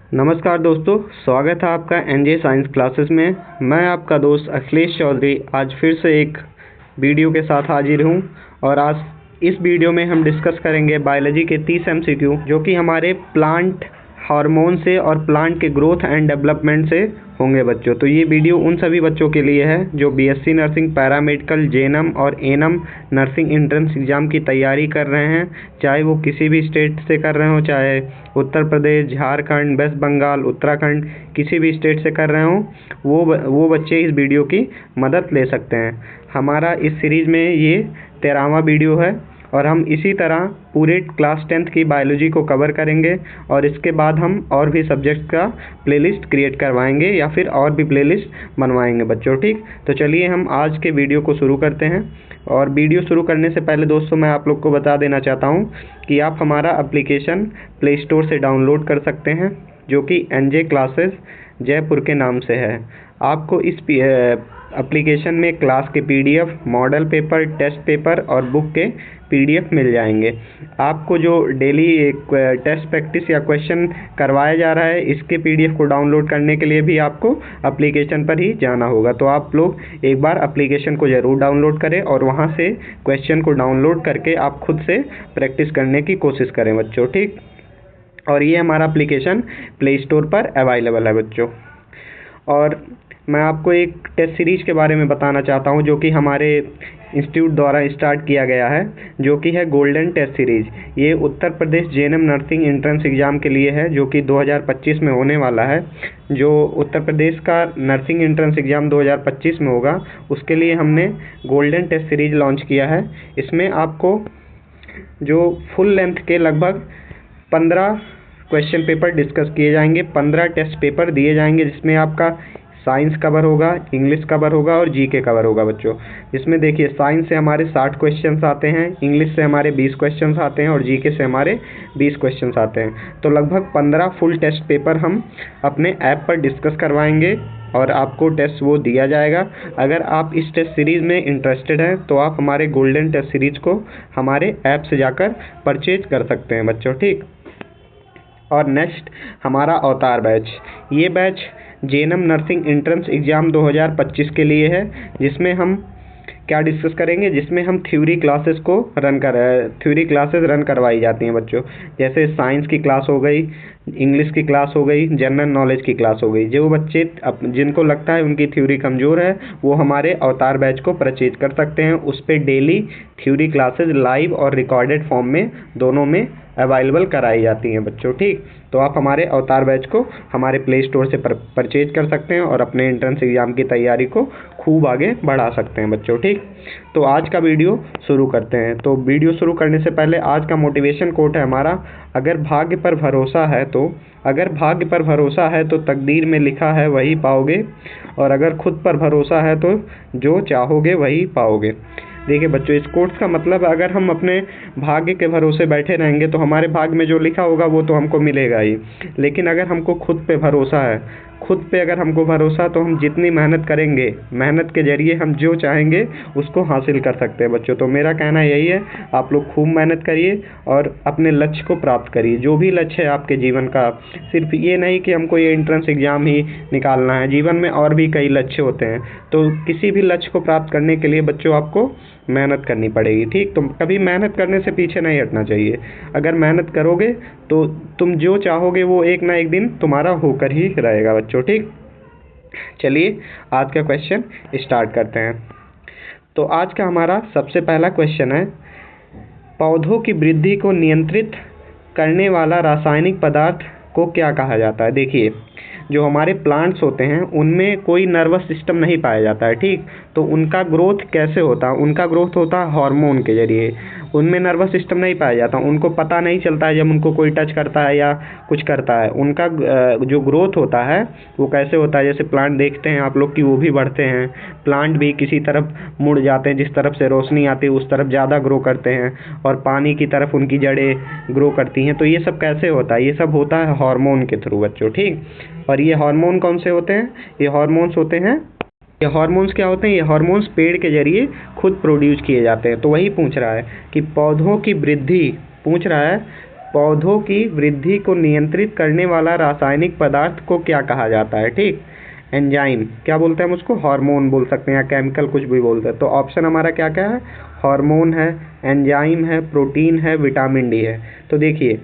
नमस्कार दोस्तों, स्वागत है आपका एनजे साइंस क्लासेस में। मैं आपका दोस्त अखिलेश चौधरी आज फिर से एक वीडियो के साथ हाजिर हूँ और आज इस वीडियो में हम डिस्कस करेंगे बायोलॉजी के 30 एमसीक्यू जो कि हमारे प्लांट हार्मोन से और प्लांट के ग्रोथ एंड डेवलपमेंट से होंगे बच्चों। तो ये वीडियो उन सभी बच्चों के लिए है जो बीएससी नर्सिंग, पैरामेडिकल, जेएनएम और एएनएम नर्सिंग एंट्रेंस एग्ज़ाम की तैयारी कर रहे हैं, चाहे वो किसी भी स्टेट से कर रहे हो, चाहे उत्तर प्रदेश, झारखंड, वेस्ट बंगाल, उत्तराखंड, किसी भी स्टेट से कर रहे हो, वो बच्चे इस वीडियो की मदद ले सकते हैं। हमारा इस सीरीज़ में ये 13वां वीडियो है और हम इसी तरह पूरे क्लास 10th की बायोलॉजी को कवर करेंगे और इसके बाद हम और भी सब्जेक्ट का प्लेलिस्ट क्रिएट करवाएंगे या फिर और भी प्लेलिस्ट बनवाएंगे बच्चों। ठीक, तो चलिए हम आज के वीडियो को शुरू करते हैं। और वीडियो शुरू करने से पहले दोस्तों मैं आप लोग को बता देना चाहता हूं कि आप हमारा एप्लीकेशन प्ले स्टोर से डाउनलोड कर सकते हैं जो कि एनजे क्लासेस जयपुर के नाम से है। आपको इस एप्लीकेशन में क्लास के PDF, model paper, test paper और बुक के पीडीएफ मिल जाएंगे। आपको जो डेली एक टेस्ट प्रैक्टिस या क्वेश्चन करवाया जा रहा है, इसके पीडीएफ को डाउनलोड करने के लिए भी आपको एप्लीकेशन पर ही जाना होगा। तो आप लोग एक बार एप्लीकेशन को ज़रूर डाउनलोड करें और वहां से क्वेश्चन को डाउनलोड करके आप खुद से प्रैक्टिस करने की कोशिश करें बच्चों। ठीक, और ये हमारा एप्लीकेशन प्ले स्टोर पर अवेलेबल है बच्चों। और मैं आपको एक टेस्ट सीरीज के बारे में बताना चाहता हूं जो कि हमारे इंस्टीट्यूट द्वारा स्टार्ट किया गया है, जो कि है गोल्डन टेस्ट सीरीज। ये Uttar Pradesh GNM nursing entrance exam के लिए है जो कि 2025 में होने वाला है। जो उत्तर प्रदेश का नर्सिंग एंट्रेंस एग्ज़ाम 2025 में होगा, उसके लिए हमने गोल्डन टेस्ट सीरीज लॉन्च किया है। इसमें आपको जो फुल लेंथ के लगभग 15 क्वेश्चन पेपर डिस्कस किए जाएंगे, 15 टेस्ट पेपर दिए जाएंगे, जिसमें आपका साइंस कवर होगा, इंग्लिश कवर होगा और जीके कवर होगा बच्चों। इसमें देखिए, साइंस से हमारे 60 क्वेश्चंस आते हैं, इंग्लिश से हमारे 20 क्वेश्चंस आते हैं और जीके से हमारे 20 क्वेश्चंस आते हैं। तो लगभग 15 फुल टेस्ट पेपर हम अपने ऐप पर डिस्कस करवाएंगे और आपको टेस्ट वो दिया जाएगा। अगर आप इस टेस्ट सीरीज़ में इंटरेस्टेड हैं तो आप हमारे गोल्डन टेस्ट सीरीज़ को हमारे ऐप से जाकर परचेज कर सकते हैं बच्चों। ठीक, और नेक्स्ट हमारा अवतार बैच। ये batch GNM nursing entrance exam 2025 के लिए है, जिसमें हम क्या डिस्कस करेंगे, जिसमें हम थ्योरी क्लासेस रन करवाई जाती हैं बच्चों। जैसे साइंस की क्लास हो गई, इंग्लिश की क्लास हो गई, जनरल नॉलेज की क्लास हो गई। जो बच्चे जिनको लगता है उनकी थ्योरी कमज़ोर है, वो हमारे अवतार बैच को परचेज कर सकते हैं। उस पर डेली थ्योरी क्लासेस लाइव और रिकॉर्डेड फॉर्म में दोनों में अवेलेबल कराई जाती हैं बच्चों। ठीक, तो आप हमारे अवतार बैच को हमारे प्ले स्टोर से परचेज कर सकते हैं और अपने एंट्रेंस एग्ज़ाम की तैयारी को खूब आगे बढ़ा सकते हैं बच्चों। ठीक, तो आज का वीडियो शुरू करते हैं। तो वीडियो शुरू करने से पहले आज का मोटिवेशन कोट है हमारा, अगर भाग्य पर भरोसा है तो तकदीर में लिखा है वही पाओगे, और अगर खुद पर भरोसा है तो जो चाहोगे वही पाओगे। देखिए बच्चों, इस कोर्स का मतलब, अगर हम अपने भाग्य के भरोसे बैठे रहेंगे तो हमारे भाग्य में जो लिखा होगा वो तो हमको मिलेगा ही। लेकिन अगर हमको खुद पे भरोसा है, अगर हमको भरोसा, तो हम जितनी मेहनत करेंगे, मेहनत के जरिए हम जो चाहेंगे उसको हासिल कर सकते हैं बच्चों। तो मेरा कहना यही है, आप लोग खूब मेहनत करिए और अपने लक्ष्य को प्राप्त करिए। जो भी लक्ष्य है आपके जीवन का, सिर्फ ये नहीं कि हमको ये एंट्रेंस एग्ज़ाम ही निकालना है, जीवन में और भी कई लक्ष्य होते हैं। तो किसी भी लक्ष्य को प्राप्त करने के लिए बच्चों आपको मेहनत करनी पड़ेगी। ठीक, तो कभी मेहनत करने से पीछे नहीं हटना चाहिए। अगर मेहनत करोगे तो तुम जो चाहोगे वो एक ना एक दिन तुम्हारा होकर ही रहेगा बच्चों। ठीक, चलिए आज का क्वेश्चन स्टार्ट करते हैं। तो आज का हमारा सबसे पहला क्वेश्चन है, पौधों की वृद्धि को नियंत्रित करने वाला रासायनिक पदार्थ को क्या कहा जाता है। देखिए, जो हमारे प्लांट्स होते हैं उनमें कोई नर्वस सिस्टम नहीं पाया जाता है। ठीक, तो उनका ग्रोथ कैसे होता है, उनका ग्रोथ होता है हार्मोन के जरिए। उनमें नर्वस सिस्टम नहीं पाया जाता, उनको पता नहीं चलता है जब उनको कोई टच करता है या कुछ करता है। उनका जो ग्रोथ होता है वो कैसे होता है, जैसे प्लांट देखते हैं आप लोग कि वो भी बढ़ते हैं, प्लांट भी किसी तरफ मुड़ जाते हैं, जिस तरफ से रोशनी आती है उस तरफ ज़्यादा ग्रो करते हैं और पानी की तरफ उनकी जड़ें ग्रो करती हैं। तो ये सब कैसे होता है, ये सब होता है हार्मोन के थ्रू बच्चों। ठीक, और ये हार्मोन कौन से होते हैं, ये हार्मोन्स क्या होते हैं, ये हार्मोन्स पेड़ के जरिए खुद प्रोड्यूस किए जाते हैं। तो वही पूछ रहा है कि पौधों की वृद्धि, पूछ रहा है पौधों की वृद्धि को नियंत्रित करने वाला रासायनिक पदार्थ को क्या कहा जाता है? ठीक, एंजाइम क्या बोलते हैं हम उसको? हार्मोन बोल सकते हैं या केमिकल, कुछ भी बोलते हैं। तो ऑप्शन हमारा क्या क्या है? हार्मोन है, एंजाइम है, प्रोटीन है, विटामिन डी है। तो देखिए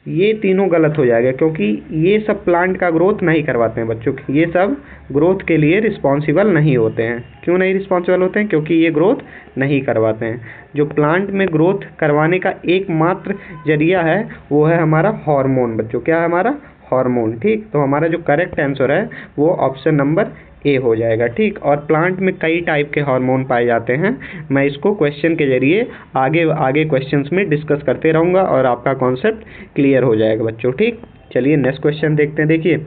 ये तीनों गलत हो जाएगा, क्योंकि ये सब प्लांट का ग्रोथ नहीं करवाते हैं बच्चों। ये सब ग्रोथ के लिए रिस्पॉन्सिबल नहीं होते हैं। क्यों नहीं रिस्पॉन्सिबल होते हैं? क्योंकि ये ग्रोथ नहीं करवाते हैं। जो प्लांट में ग्रोथ करवाने का एकमात्र जरिया है वो है हमारा हार्मोन बच्चों। क्या है हमारा? हार्मोन। ठीक, तो हमारा जो करेक्ट आंसर है वो ऑप्शन नंबर ए हो जाएगा। ठीक, और प्लांट में कई टाइप के हार्मोन पाए जाते हैं। मैं इसको क्वेश्चन के जरिए आगे आगे क्वेश्चंस में डिस्कस करते रहूँगा और आपका कॉन्सेप्ट क्लियर हो जाएगा बच्चों। ठीक, चलिए नेक्स्ट क्वेश्चन देखते हैं। देखिए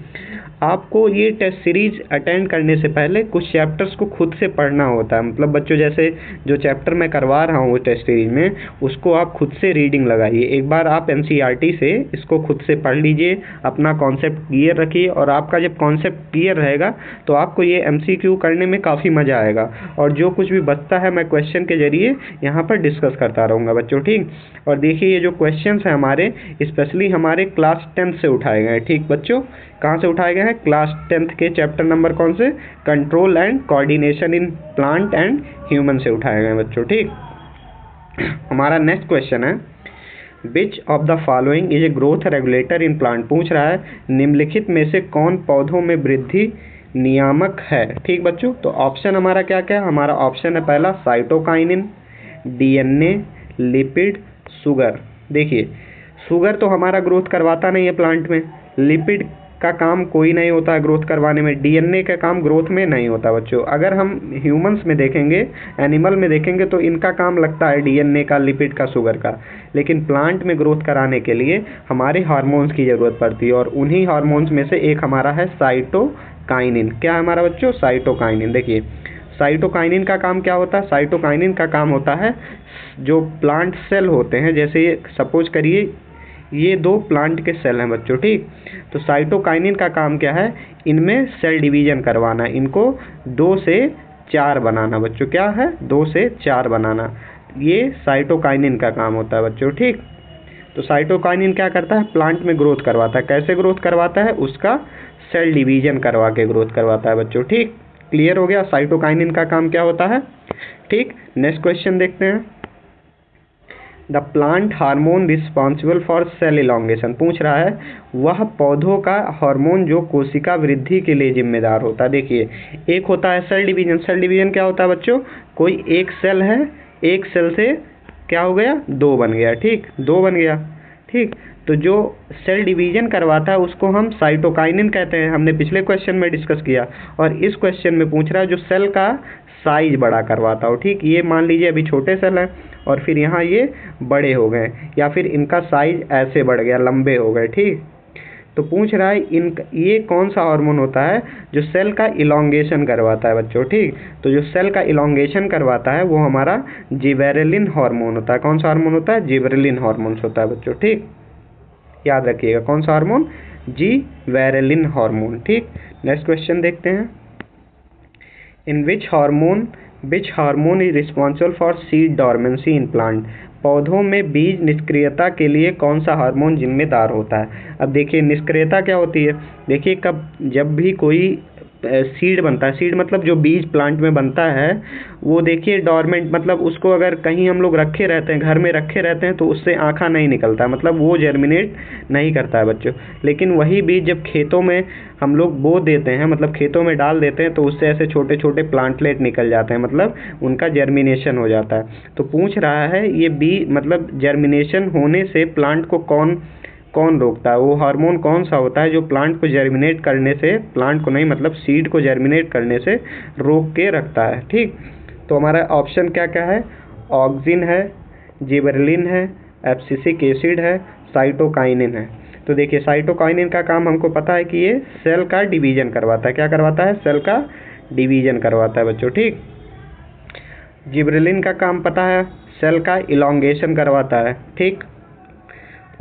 आपको ये टेस्ट सीरीज अटेंड करने से पहले कुछ चैप्टर्स को खुद से पढ़ना होता है। मतलब बच्चों जैसे जो चैप्टर मैं करवा रहा हूँ टेस्ट सीरीज में, उसको आप खुद से रीडिंग लगाइए। एक बार आप एनसीईआरटी से इसको खुद से पढ़ लीजिए, अपना कॉन्सेप्ट क्लियर रखिए, और आपका जब कॉन्सेप्ट क्लियर रहेगा तो आपको ये एमसीक्यू करने में काफ़ी मज़ा आएगा। और जो कुछ भी बचता है मैं क्वेश्चन के जरिए यहाँ पर डिस्कस करता रहूँगा बच्चों। ठीक, और देखिए ये जो क्वेश्चन हैं हमारे स्पेशली हमारे क्लास 10th से उठाए गए हैं। ठीक बच्चों, कहाँ से उठाए गए हैं? क्लास 10th के चैप्टर नंबर कौन से? Control and coordination in plant and human से उठाए गए हैं बच्चों। ठीक, हमारा नेक्स्ट क्वेश्चन है which of the following is a growth regulator in plant. पूछ रहा है निम्नलिखित में से कौन पौधों में वृद्धि नियामक है। ठीक बच्चों, तो ऑप्शन हमारा क्या क्या है? हमारा ऑप्शन है पहला साइटोकाइनिन, डीएनए, लिपिड, शुगर। देखिए शुगर तो हमारा ग्रोथ करवाता नहीं है प्लांट में, लिपिड का काम कोई नहीं होता है ग्रोथ करवाने में, डीएनए का काम ग्रोथ में नहीं होता बच्चों। अगर हम ह्यूमंस में देखेंगे, एनिमल में देखेंगे तो इनका काम लगता है डीएनए का, लिपिड का, शुगर का। लेकिन प्लांट में ग्रोथ कराने के लिए हमारे हार्मोन्स की ज़रूरत पड़ती है, और उन्हीं हार्मोन्स में से एक हमारा है साइटोकाइनिन। क्या है हमारा बच्चों? साइटोकाइनिन। देखिए साइटोकाइनिन का काम क्या होता है? साइटोकाइनिन का काम होता है जो प्लांट सेल होते हैं, जैसे सपोज करिए ये दो प्लांट के सेल हैं बच्चों। ठीक, तो साइटोकाइनिन का काम क्या है? इनमें सेल डिवीजन करवाना, इनको 2 से 4 बनाना बच्चों। क्या है? 2 से 4 बनाना, ये साइटोकाइनिन का काम होता है बच्चों। ठीक, तो साइटोकाइनिन क्या करता है? प्लांट में ग्रोथ करवाता है। कैसे ग्रोथ करवाता है? उसका सेल डिवीजन करवा के ग्रोथ करवाता है बच्चों। ठीक, क्लियर हो गया साइटोकाइनिन का काम क्या होता है। ठीक, नेक्स्ट क्वेश्चन देखते हैं। The plant hormone responsible for sale elongation. पूछ रहा है वह पौधों का हार्मोन जो कोशिका वृद्धि के लिए जिम्मेदार होता है। देखिए एक होता है सेल डिवीजन। सेल डिवीजन क्या होता है बच्चों? कोई एक सेल है, एक सेल से क्या हो गया? 2 बन गया। ठीक, 2 बन गया। ठीक, तो जो सेल डिवीजन करवाता है उसको हम साइटोकाइनिन कहते हैं। हमने पिछले क्वेश्चन में डिस्कस किया, और इस क्वेश्चन में पूछ रहा है जो सेल का साइज बड़ा करवाता हो। ठीक, ये मान लीजिए अभी छोटे सेल हैं और फिर यहाँ ये बड़े हो गए, या फिर इनका साइज ऐसे बढ़ गया, लंबे हो गए। ठीक, तो पूछ रहा है ये कौन सा हार्मोन होता है जो सेल का इलॉन्गेशन करवाता है बच्चों। ठीक, तो जो सेल का इलॉन्गेशन करवाता है वो हमारा जिबेरेलिन हार्मोन होता है। कौन सा हार्मोन होता है? जिबेरेलिन हार्मोन होता है बच्चों। ठीक, याद रखिएगा कौन सा हार्मोन? Gibberellin hormone. ठीक, नेक्स्ट क्वेश्चन देखते हैं। In which hormone is responsible for seed dormancy in plant. पौधों में बीज निष्क्रियता के लिए कौन सा हार्मोन जिम्मेदार होता है? अब देखिए निष्क्रियता क्या होती है? देखिए जब भी कोई सीड बनता है, सीड मतलब जो बीज प्लांट में बनता है, वो देखिए डॉर्मेंट मतलब उसको अगर कहीं हम लोग रखे रहते हैं, घर में रखे रहते हैं, तो उससे आँखा नहीं निकलता, मतलब वो जर्मिनेट नहीं करता है बच्चों। लेकिन वही बीज जब खेतों में हम लोग बो देते हैं, मतलब खेतों में डाल देते हैं, तो उससे ऐसे छोटे छोटे प्लांटलेट निकल जाते हैं, मतलब उनका जर्मिनेशन हो जाता है। तो पूछ रहा है ये बीज मतलब जर्मिनेशन होने से प्लांट को कौन रोकता है? वो हार्मोन कौन सा होता है जो प्लांट को जर्मिनेट करने से, प्लांट को नहीं मतलब सीड को जर्मिनेट करने से रोक के रखता है। ठीक, तो हमारा ऑप्शन क्या क्या है? ऑक्सिन है, जिबरेलिन है, एब्सिसिक एसिड है, साइटोकाइनिन है। तो देखिए साइटोकाइनिन का काम हमको पता है कि ये सेल का डिवीजन करवाता है। क्या करवाता है? सेल का डिवीजन करवाता है बच्चों। ठीक, जिबरेलिन का काम पता है, सेल का इलॉन्गेशन करवाता है। ठीक,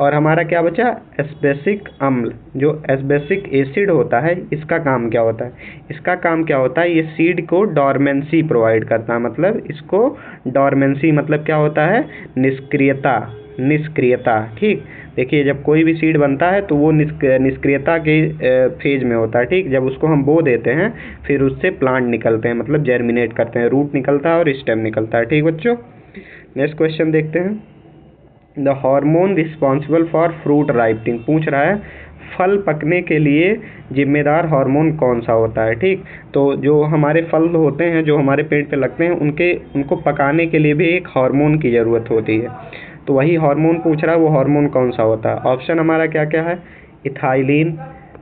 और हमारा क्या बचा? एस्बेसिक अम्ल, जो एस्बेसिक एसिड होता है, इसका काम क्या होता है? इसका काम क्या होता है? ये सीड को डॉर्मेंसी प्रोवाइड करता है। मतलब इसको डॉर्मेंसी मतलब क्या होता है? निष्क्रियता। ठीक, देखिए जब कोई भी सीड बनता है तो वो निष्क्रियता के फेज में होता है, ठीक। जब उसको हम बो देते हैं फिर उससे प्लांट निकलते हैं, मतलब जर्मिनेट करते हैं, रूट निकलता है और स्टेम निकलता है, ठीक बच्चों। नेक्स्ट क्वेश्चन देखते हैं। The hormone responsible for fruit ripening पूछ रहा है फल पकने के लिए जिम्मेदार हार्मोन कौन सा होता है, ठीक। तो जो हमारे फल होते हैं, जो हमारे पेड़ पे लगते हैं, उनको पकाने के लिए भी एक हार्मोन की ज़रूरत होती है। तो वही हार्मोन पूछ रहा है, वो हार्मोन कौन सा होता है। ऑप्शन हमारा क्या क्या है, इथाइलिन,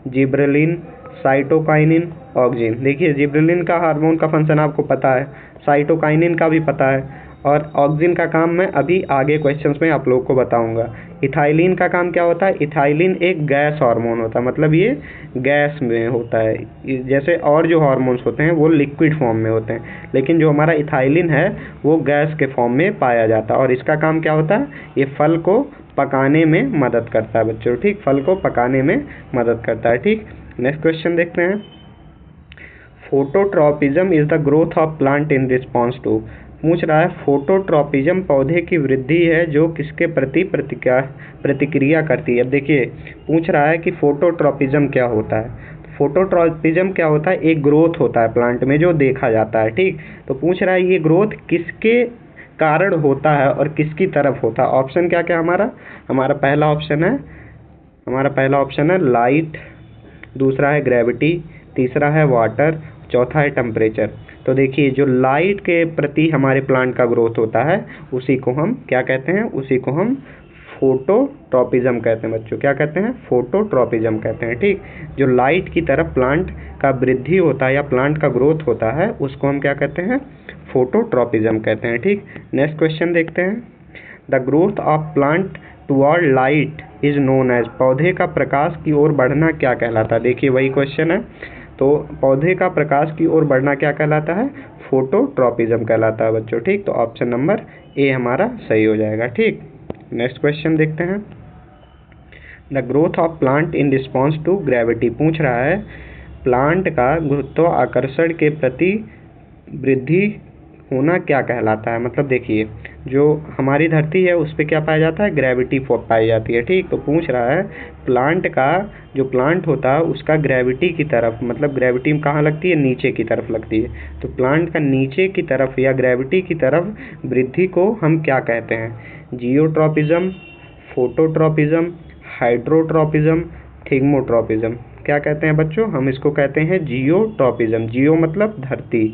जिब्रेलिन, साइटोकाइनिन, ऑक्सिन। देखिए जिब्रेलिन का हार्मोन का फंक्शन आपको पता है, साइटोकाइनिन का भी पता है, और ऑक्सिन का काम मैं अभी आगे क्वेश्चंस में आप लोगों को बताऊंगा। इथाइलिन का काम क्या होता है, इथाइलिन एक गैस हार्मोन होता है, मतलब ये गैस में होता है। जैसे और जो हार्मोन्स होते हैं वो लिक्विड फॉर्म में होते हैं, लेकिन जो हमारा इथाइलिन है वो गैस के फॉर्म में पाया जाता है, और इसका काम क्या होता है, ये फल को पकाने में मदद करता है बच्चों, ठीक। फल को पकाने में मदद करता है, ठीक। नेक्स्ट क्वेश्चन देखते हैं। Phototropism is the growth of plant in response to पूछ रहा है फोटोट्रॉपिज्म पौधे की वृद्धि है जो किसके प्रति प्रतिक्रिया करती है। अब देखिए पूछ रहा है कि फोटोट्रॉपिज्म क्या होता है। फोटोट्रॉपिज्म क्या होता है, एक ग्रोथ होता है प्लांट में जो देखा जाता है, ठीक। तो पूछ रहा है ये ग्रोथ किसके कारण होता है और किसकी तरफ होता है। ऑप्शन क्या क्या हमारा पहला ऑप्शन है लाइट, दूसरा है ग्रेविटी, तीसरा है वाटर, चौथा है टेम्परेचर। तो देखिए जो लाइट के प्रति हमारे प्लांट का ग्रोथ होता है उसी को हम क्या कहते हैं, उसी को हम फोटोट्रॉपिज्म कहते हैं बच्चों। क्या कहते हैं, फोटोट्रॉपिज्म कहते हैं, ठीक। जो लाइट की तरफ प्लांट का वृद्धि होता है या प्लांट का ग्रोथ होता है उसको हम क्या कहते हैं, फोटोट्रॉपिज्म कहते हैं, ठीक। नेक्स्ट क्वेश्चन देखते हैं। The growth of plant toward light is known as पौधे का प्रकाश की ओर बढ़ना क्या कहलाता है। देखिए वही क्वेश्चन है, तो पौधे का प्रकाश की ओर बढ़ना क्या कहलाता है, फोटोट्रॉपिज्म कहलाता है बच्चों, ठीक। तो ऑप्शन नंबर ए हमारा सही हो जाएगा, ठीक। नेक्स्ट क्वेश्चन देखते हैं। The growth of plant in response to gravity पूछ रहा है प्लांट का गुरुत्वाकर्षण के प्रति वृद्धि होना क्या कहलाता है। मतलब देखिए जो हमारी धरती है उस पर क्या पाया जाता है, ग्रेविटी पाई जाती है, ठीक। तो पूछ रहा है प्लांट का जो प्लांट होता है उसका ग्रेविटी की तरफ, मतलब ग्रेविटी कहाँ लगती है, नीचे की तरफ लगती है। तो प्लांट का नीचे की तरफ या ग्रेविटी की तरफ वृद्धि को हम क्या कहते हैं, जियोट्रॉपिज्म, फोटोट्रॉपिज्म, हाइड्रोट्रॉपिज्म, थिग्मोट्रॉपिज्म। क्या कहते हैं बच्चों, हम इसको कहते हैं जियोट्रॉपिज्म। जियो मतलब धरती,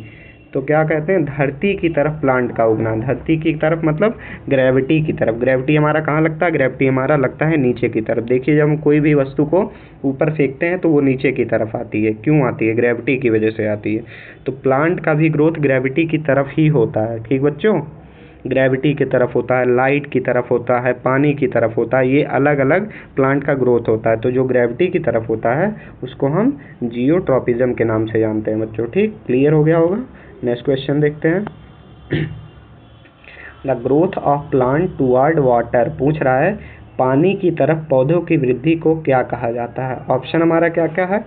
तो क्या कहते हैं, धरती की तरफ प्लांट का उगना। धरती की तरफ मतलब ग्रेविटी की तरफ। ग्रेविटी हमारा कहाँ लगता है, ग्रेविटी हमारा लगता है नीचे की तरफ। देखिए जब हम कोई भी वस्तु को ऊपर फेंकते हैं तो वो नीचे की तरफ आती है, क्यों आती है, ग्रेविटी की वजह से आती है। तो प्लांट का भी ग्रोथ ग्रेविटी की तरफ ही होता है, ठीक बच्चों। ग्रेविटी की तरफ होता है, लाइट की तरफ होता है, पानी की तरफ होता है, ये अलग अलग प्लांट का ग्रोथ होता है। तो जो ग्रेविटी की तरफ होता है उसको हम जियोट्रॉपिज्म के नाम से जानते हैं बच्चों, ठीक। क्लियर हो गया होगा। नेक्स्ट क्वेश्चन देखते हैं। The growth of plant toward water पूछ रहा है पानी की तरफ पौधों की वृद्धि को क्या कहा जाता है। ऑप्शन हमारा क्या क्या है,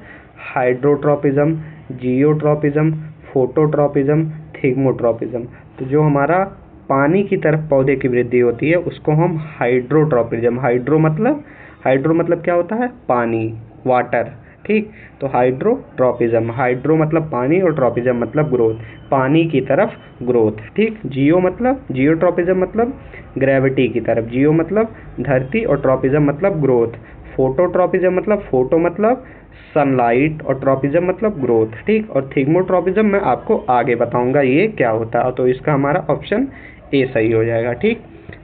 हाइड्रोट्रॉपिज्म, जियोट्रॉपिज्म, फोटोट्रॉपिज्म, थिग्मोट्रॉपिज्म। तो जो हमारा पानी की तरफ पौधे की वृद्धि होती है उसको हम हाइड्रोट्रॉपिज्म, हाइड्रो मतलब क्या होता है, पानी, वाटर, ठीक। तो हाइड्रोट्रॉपिज्म, हाइड्रो मतलब पानी और ट्रॉपिज्म मतलब ग्रोथ, पानी की तरफ ग्रोथ, ठीक। जियोट्रॉपिज्म मतलब ग्रेविटी की तरफ, जियो मतलब धरती और ट्रॉपिज्म मतलब ग्रोथ। फोटोट्रॉपिज्म मतलब फोटो मतलब सनलाइट और ट्रॉपिज्म मतलब ग्रोथ, ठीक। और थिग्मोट्रॉपिज्म मैं आपको आगे बताऊंगा ये क्या होता है, तो इसका हमारा ऑप्शन ए सही हो जाएगा, ठीक।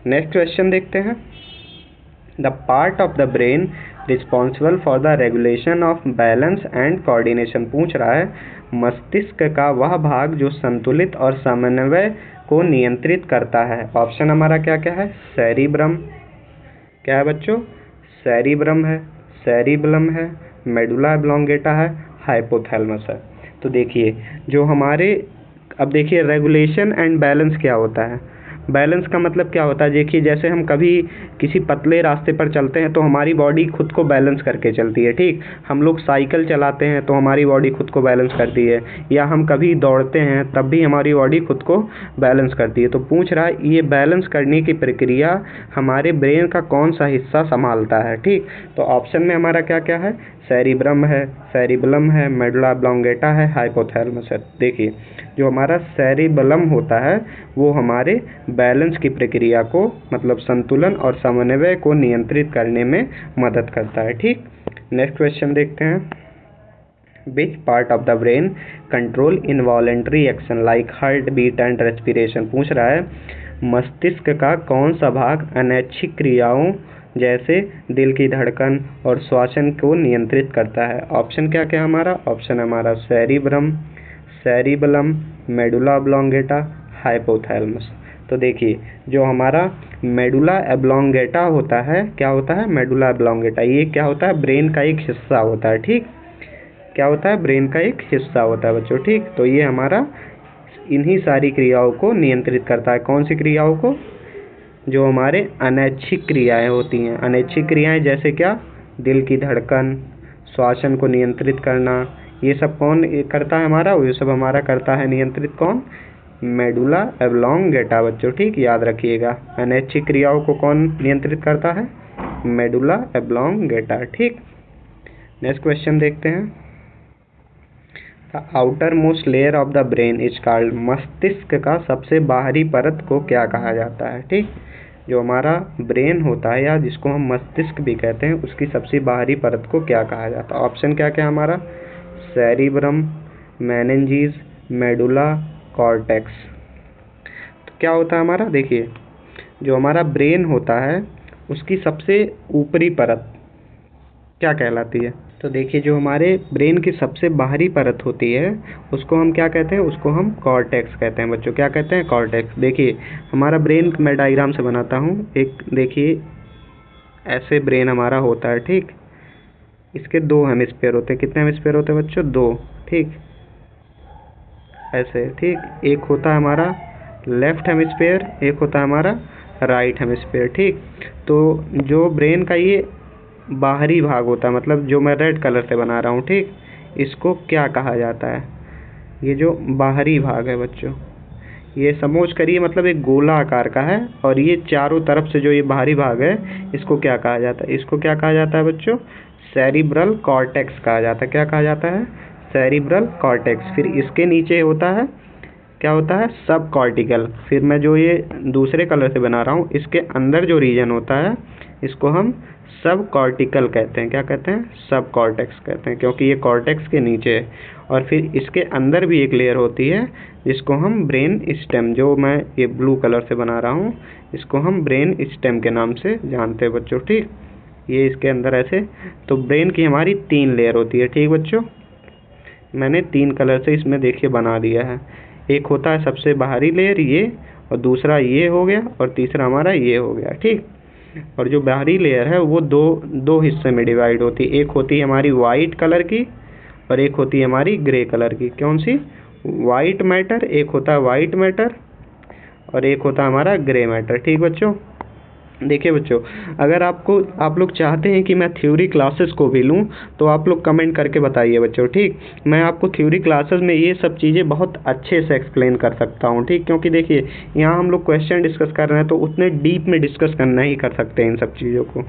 नेक्स्ट क्वेश्चन देखते हैं। The part of the brain responsible for the regulation of balance and coordination पूछ रहा है मस्तिष्क का वह भाग जो संतुलित और समन्वय को नियंत्रित करता है। ऑप्शन हमारा क्या क्या है, सेरिब्रम, क्या है बच्चों, सेरिब्रम है, सेरिबलम है, मेडुला ऑब्लोंगेटा है, हाइपोथैलेमस है। तो देखिए जो हमारे, अब देखिए रेगुलेशन एंड बैलेंस क्या होता है। बैलेंस का मतलब क्या होता है, देखिए जैसे हम कभी किसी पतले रास्ते पर चलते हैं तो हमारी बॉडी खुद को बैलेंस करके चलती है, ठीक। हम लोग साइकिल चलाते हैं तो हमारी बॉडी खुद को बैलेंस करती है, या हम कभी दौड़ते हैं तब भी हमारी बॉडी खुद को बैलेंस करती है। तो पूछ रहा है ये बैलेंस करने की प्रक्रिया हमारे ब्रेन का कौन सा हिस्सा संभालता है, ठीक। तो ऑप्शन में हमारा क्या क्या है, सेरिब्रम है, सेरिबलम है, मेडुला ऑब्लोंगेटा है, हाइपोथैलेमस है। देखिए जो हमारा सेरिबलम होता है वो हमारे बैलेंस की प्रक्रिया को, मतलब संतुलन और समन्वय को नियंत्रित करने में मदद करता है, ठीक। नेक्स्ट क्वेश्चन देखते हैं। Which part of the brain control involuntary action like heart beat and respiration. पूछ रहा है मस्तिष्क का कौन सा भाग अनैच्छिक क्रियाओं जैसे दिल की धड़कन और श्वसन को नियंत्रित करता है। ऑप्शन क्या क्या हमारा, ऑप्शन हमारा cerebrum, cerebellum, medulla oblongata, hypothalamus. तो देखिए जो हमारा मेडुला ऑब्लोंगेटा होता है, क्या होता है, मेडुला ऑब्लोंगेटा, ये क्या होता है, ब्रेन का एक हिस्सा होता है, ठीक। क्या होता है, ब्रेन का एक हिस्सा होता है बच्चों, ठीक। तो ये हमारा इन्हीं सारी क्रियाओं को नियंत्रित करता है। कौन सी क्रियाओं को, जो हमारे अनैच्छिक क्रियाएं होती हैं। अनैच्छिक क्रियाएं जैसे क्या, दिल की धड़कन, श्वसन को नियंत्रित करना, ये सब कौन करता है हमारा, ये सब हमारा करता है नियंत्रित कौन, मेडुला ऑब्लोंगेटा बच्चों, ठीक। याद रखिएगा अनैच्छिक क्रियाओं को कौन नियंत्रित करता है, मेडुला ऑब्लोंगेटा, ठीक। नेक्स्ट क्वेश्चन देखते हैं। The outer most layer of the brain is called. मस्तिष्क का सबसे बाहरी परत को क्या कहा जाता है, ठीक। जो हमारा ब्रेन होता है या जिसको हम मस्तिष्क भी कहते हैं उसकी सबसे बाहरी परत को क्या कहा जाता है। ऑप्शन क्या क्या हमारा, सेरिब्रम, मेनिंजेस, मेडुला, कॉर्टेक्स। तो क्या होता है हमारा, देखिए जो हमारा ब्रेन होता है उसकी सबसे ऊपरी परत क्या कहलाती है। तो देखिए जो हमारे ब्रेन की सबसे बाहरी परत होती है उसको हम क्या कहते हैं, उसको हम कॉर्टेक्स कहते हैं बच्चों। क्या कहते हैं, कॉर्टेक्स। देखिए हमारा ब्रेन मैं डायग्राम से बनाता हूँ। एक देखिए ऐसे ब्रेन हमारा होता है, ठीक। इसके दो हेमिस्फीयर होते हैं। कितने हेमिस्फीयर होते हैं बच्चों, दो, ठीक। ऐसे, ठीक। एक होता है हमारा लेफ्ट हेमिस्फीयर, एक होता है हमारा राइट हेमिस्फीयर, ठीक। तो जो ब्रेन का ये बाहरी भाग होता है, मतलब जो मैं रेड कलर से बना रहा हूँ, ठीक, इसको क्या कहा जाता है, ये जो बाहरी भाग है बच्चों, ये समझ करिए मतलब एक गोला आकार का है, और ये चारों तरफ से जो ये बाहरी भाग है इसको क्या कहा जाता है, इसको क्या कहा जाता है बच्चों, सेरिब्रल कॉर्टेक्स कहा जाता है। क्या कहा जाता है, सेरिब्रल कॉर्टेक्स। फिर इसके नीचे होता है, क्या होता है, सब कॉर्टिकल। फिर मैं जो ये दूसरे कलर से बना रहा हूँ इसके अंदर जो रीजन होता है इसको हम सब कॉर्टिकल कहते हैं। क्या कहते हैं, सब कॉर्टेक्स कहते हैं, क्योंकि ये कॉर्टेक्स के नीचे है। और फिर इसके अंदर भी एक लेयर होती है जिसको हम ब्रेन स्टेम, जो मैं ये ब्लू कलर से बना रहा हूँ इसको हम ब्रेन स्टेम के नाम से जानते हैं बच्चों, ठीक। ये इसके अंदर ऐसे, तो ब्रेन की हमारी 3 लेयर होती है, ठीक बच्चों। मैंने 3 कलर से इसमें देखिए बना दिया है। एक होता है सबसे बाहरी लेयर ये, और दूसरा ये हो गया, और तीसरा हमारा ये हो गया, ठीक। और जो बाहरी लेयर है वो दो हिस्से में डिवाइड होती है। एक होती है हमारी वाइट कलर की और एक होती है हमारी ग्रे कलर की। कौन सी, वाइट मैटर, एक होता है वाइट मैटर और एक होता है हमारा ग्रे मैटर, ठीक बच्चों। देखिए बच्चों, अगर आप लोग चाहते हैं कि मैं थ्योरी क्लासेस को भी लूं तो आप लोग कमेंट करके बताइए बच्चों, ठीक। मैं आपको थ्योरी क्लासेस में ये सब चीज़ें बहुत अच्छे से एक्सप्लेन कर सकता हूं, ठीक। क्योंकि देखिए यहाँ हम लोग क्वेश्चन डिस्कस कर रहे हैं तो उतने डीप में डिस्कस करना ही कर सकते हैं इन सब चीज़ों को।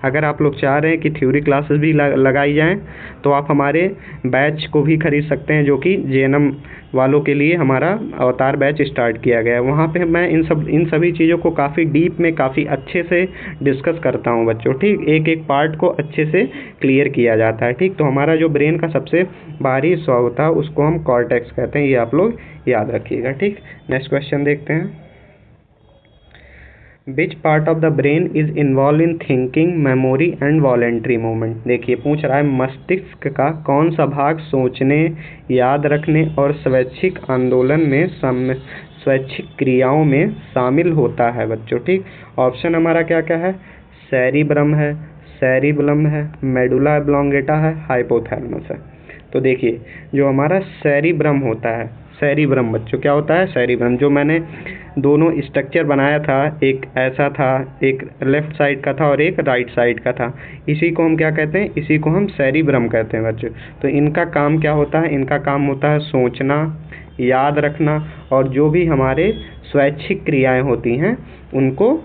अगर आप लोग चाह रहे हैं कि थ्योरी क्लासेस भी लगाई जाएँ तो आप हमारे बैच को भी खरीद सकते हैं, जो कि JNM वालों के लिए हमारा अवतार बैच स्टार्ट किया गया है। वहाँ पे मैं इन सभी चीज़ों को काफ़ी डीप में, काफ़ी अच्छे से डिस्कस करता हूँ बच्चों, ठीक। एक एक पार्ट को अच्छे से क्लियर किया जाता है, ठीक। तो हमारा जो ब्रेन का सबसे बाहरी हिस्सा होता है उसको हम कॉर्टेक्स कहते हैं, ये आप लोग याद रखिएगा, ठीक। नेक्स्ट क्वेश्चन देखते हैं। Which part of the brain is involve in thinking, memory and voluntary movement. देखिए पूछ रहा है मस्तिष्क का कौन सा भाग सोचने, याद रखने और स्वैच्छिक आंदोलन में स्वैच्छिक क्रियाओं में शामिल होता है बच्चों, ठीक। ऑप्शन हमारा क्या क्या है, सेरिब्रम है, सेरिबलम है, मेडुला ऑब्लोंगेटा है, हाइपोथैलेमस है। तो देखिए जो हमारा सेरिब्रम होता है, सेरिब्रम बच्चों क्या होता है, सेरिब्रम, जो मैंने दोनों स्ट्रक्चर बनाया था, एक ऐसा था, एक लेफ़्ट साइड का था और एक राइट साइड का था। इसी को हम क्या कहते हैं, इसी को हम सेरिब्रम कहते हैं बच्चों। तो इनका काम क्या होता है, इनका काम होता है सोचना, याद रखना और जो भी हमारे स्वैच्छिक क्रियाएं होती हैं उनको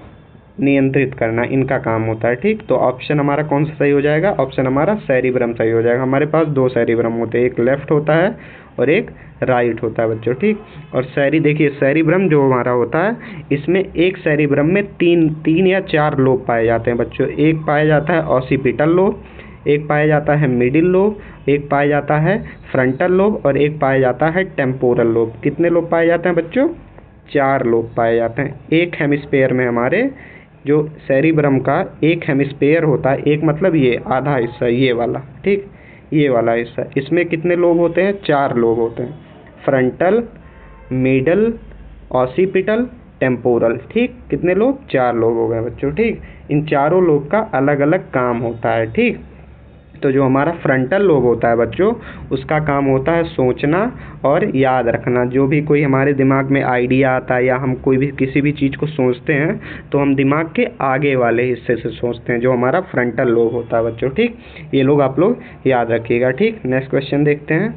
नियंत्रित करना, इनका काम होता है। ठीक, तो ऑप्शन हमारा कौन सा सही हो जाएगा, ऑप्शन हमारा सेरिब्रम सही हो जाएगा। हमारे पास दो सेरिब्रम होते हैं, एक लेफ्ट होता है और एक राइट होता है बच्चों। ठीक, और देखिए सेरिब्रम जो हमारा होता है इसमें एक सेरिब्रम में तीन या चार लोब पाए जाते हैं बच्चों। एक पाया जाता है ऑसिपिटल लोब, एक पाया जाता है मिडिल लोब, एक पाया जाता है फ्रंटल लोब और एक पाया जाता है टेम्पोरल लोब। कितने लोब पाए जाते हैं बच्चों, चार लोब पाए जाते हैं। एक हेमिस्फेयर में हमारे जो सेरिब्रम का एक हेमिस्फेयर होता है, एक मतलब ये आधा हिस्सा ये वाला, ठीक, ये वाला हिस्सा, इसमें कितने लोब होते हैं, चार लोब होते हैं, फ्रंटल, मिडल, ऑसिपिटल, टेम्पोरल। ठीक, कितने लोब, चार लोब हो गए बच्चों। ठीक, इन चारों लोब का अलग अलग काम होता है। ठीक, तो जो हमारा फ्रंटल लोब होता है बच्चों उसका काम होता है सोचना और याद रखना। जो भी कोई हमारे दिमाग में आइडिया आता है या हम कोई भी किसी भी चीज़ को सोचते हैं तो हम दिमाग के आगे वाले हिस्से से सोचते हैं, जो हमारा फ्रंटल लोब होता है बच्चों। ठीक, ये लोग आप लोग याद रखिएगा। ठीक, नेक्स्ट क्वेश्चन देखते हैं।